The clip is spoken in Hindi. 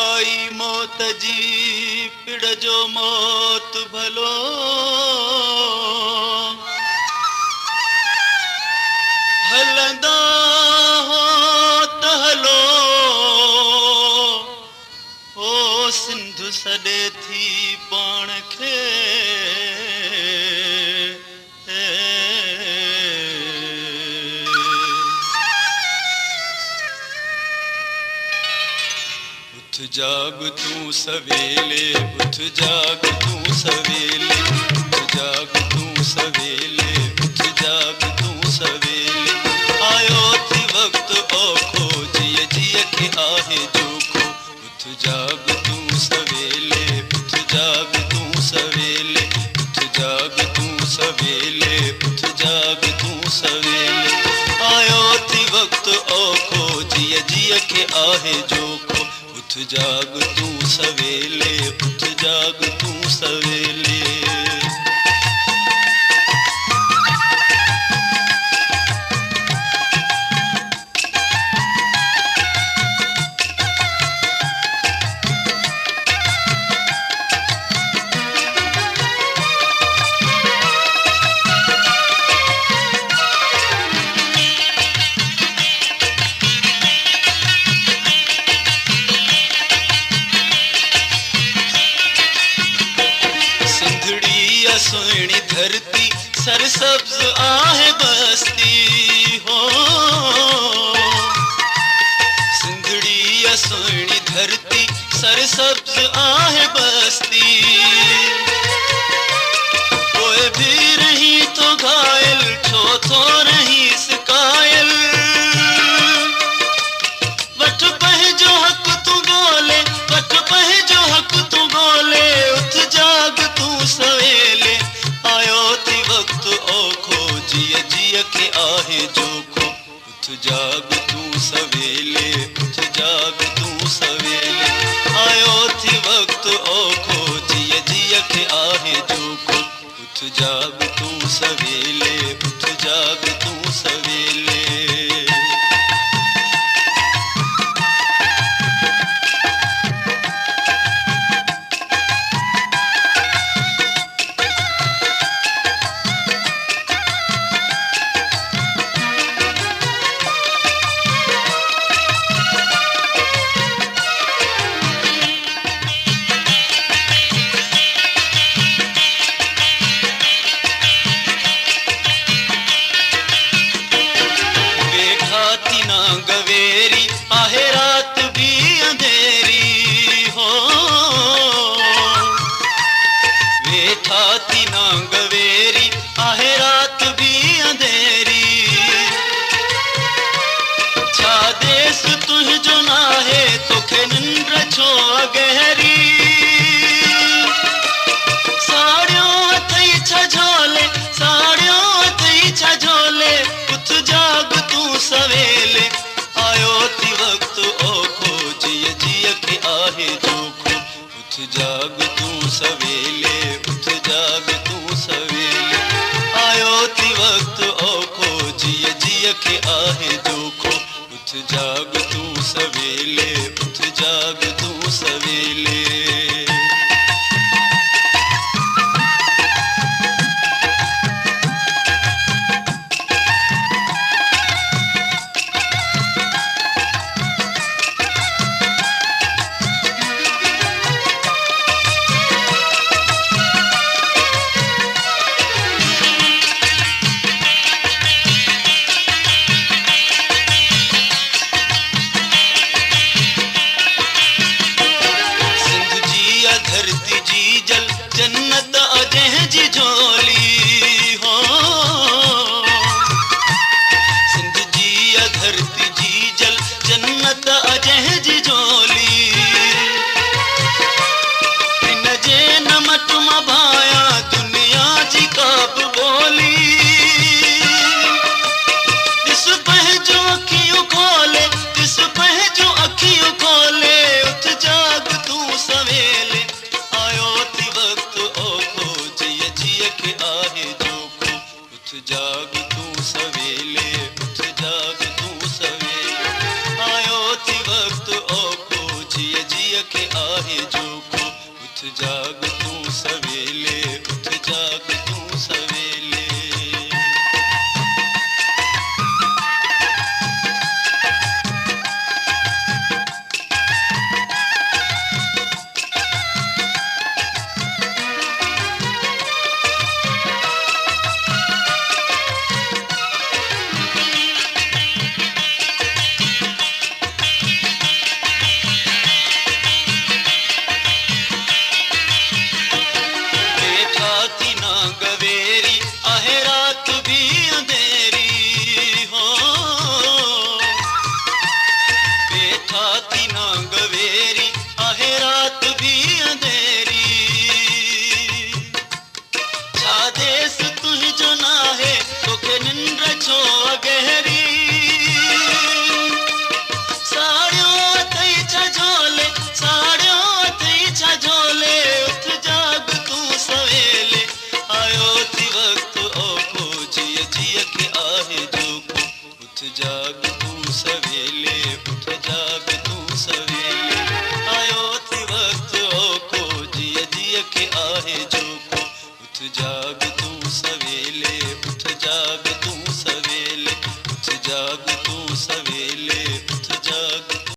आई मौत जी पिड़ जो मौत भलो हलंदा हो त हलो ओ सिंधु सॾे थी पाण खे उठ जाग तू सवेले उठ जाग तू सवेले उठ जाग तू सवेले उठ जाग तू सवेले आयो थी वक्त औखो जिय जिय के आहे जोखो उठ जाग तू सवेले उठ जाग तू सवेले उठ जाग तू सवेले उठ जाग तू सवेले आयो थी वक्त औखो जिय जिय के आहे जोखो उठ जाग तू सवेले उठ जाग तू सवेले सुहिणी धरती सरसब्ज आहे बस्ती हो सिंधड़ी सुहिणी धरती सरसब्ज आहे बस्ती कोई भी रही तो घायल छो तो रही सिकायल वठ पह जो हक तू बोले वठ पह जो हक तू बोले उठ जाग तू सवेले आयो थी वक्त औखो जिय जिय के आहे जोखो उठ जाग तू सवेले उठ जाग तू सवेले आयो थी वक्त औखो जिय जिय के आहे जोखो उठ जाग तू सवेले उठ जाग तू सवेले गवेरी आहे रात भी अंधेरी हो वेठा थी ना गवेरी आहे रात भी अंधेरी छा देस तुझो नाहे तोखे निंड छो गहरी साड़ियों हथई छा झोले साड़ियों हथई छा झोले उठ जाग तू सवेले आयो थी वक्त औखो जिय जिय के आहे जोखो उठ जाग तू सवेले उठ जाग तू सवेले आयो थी वक्त औखो जिय जिय के आहे जोखो उठ जाग तू सवेले उठ जाग तू सवेले जाग तू सवेले, उठ जाग तू सवेले। गवेरी आहे रात भी अंधेरी हो, बैठा थी ना गवेरी आहे रात भी अंधेरी। छा देस तुझो ना है तोखे निंद्र छो गहरी, साड़ियों अथई छा झोले, साड़ियों अथई छा झोले। उठ जाग तू सवेले, आयो थी वक्त ओको जिय जिय के आहे जोको। उठ जाग तू सवेले, उठ जाग तू सवेले। आयो थी वक्त ओको जिय जिय के आहे जोको। उठ जाग